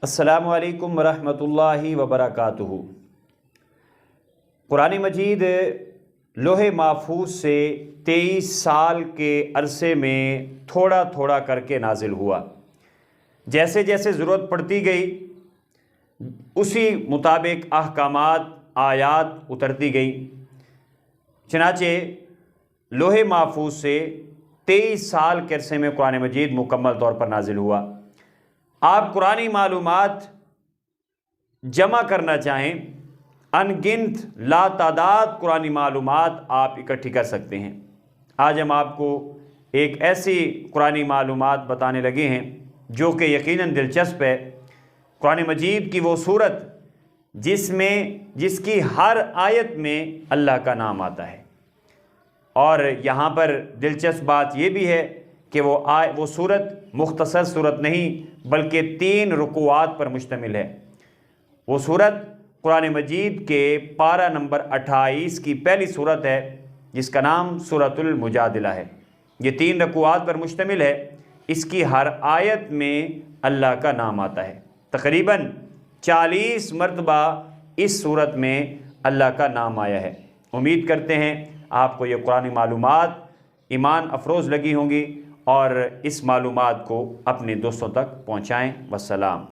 السلام علیکم ورحمۃ اللہ وبرکاتہ۔ قرآن مجید لوح محفوظ سے 23 سال کے عرصے میں تھوڑا تھوڑا کر کے نازل ہوا۔ جیسے جیسے ضرورت پڑتی گئی اسی مطابق احکامات آیات اترتی گئی، چنانچہ لوح محفوظ سے 23 سال کے عرصے میں قرآن مجید مکمل طور پر نازل ہوا۔ آپ قرآنی معلومات جمع کرنا چاہیں، ان گنت لا تعداد قرآنی معلومات آپ اکٹھی کر سکتے ہیں۔ آج ہم آپ کو ایک ایسی قرآنی معلومات بتانے لگے ہیں جو کہ یقیناً دلچسپ ہے۔ قرآن مجید کی وہ صورت جس کی ہر آیت میں اللہ کا نام آتا ہے، اور یہاں پر دلچسپ بات یہ بھی ہے کہ وہ صورت مختصر صورت نہیں بلکہ 3 رکوعات پر مشتمل ہے۔ وہ صورت قرآن مجید کے پارہ نمبر 28 کی پہلی صورت ہے جس کا نام سورۃ المجادلہ ہے۔ یہ 3 رکوعات پر مشتمل ہے۔ اس کی ہر آیت میں اللہ کا نام آتا ہے۔ تقریباً 40 مرتبہ اس صورت میں اللہ کا نام آیا ہے۔ امید کرتے ہیں آپ کو یہ قرآنی معلومات ایمان افروز لگی ہوں گی، اور اس معلومات کو اپنے دوستوں تک پہنچائیں۔ والسلام۔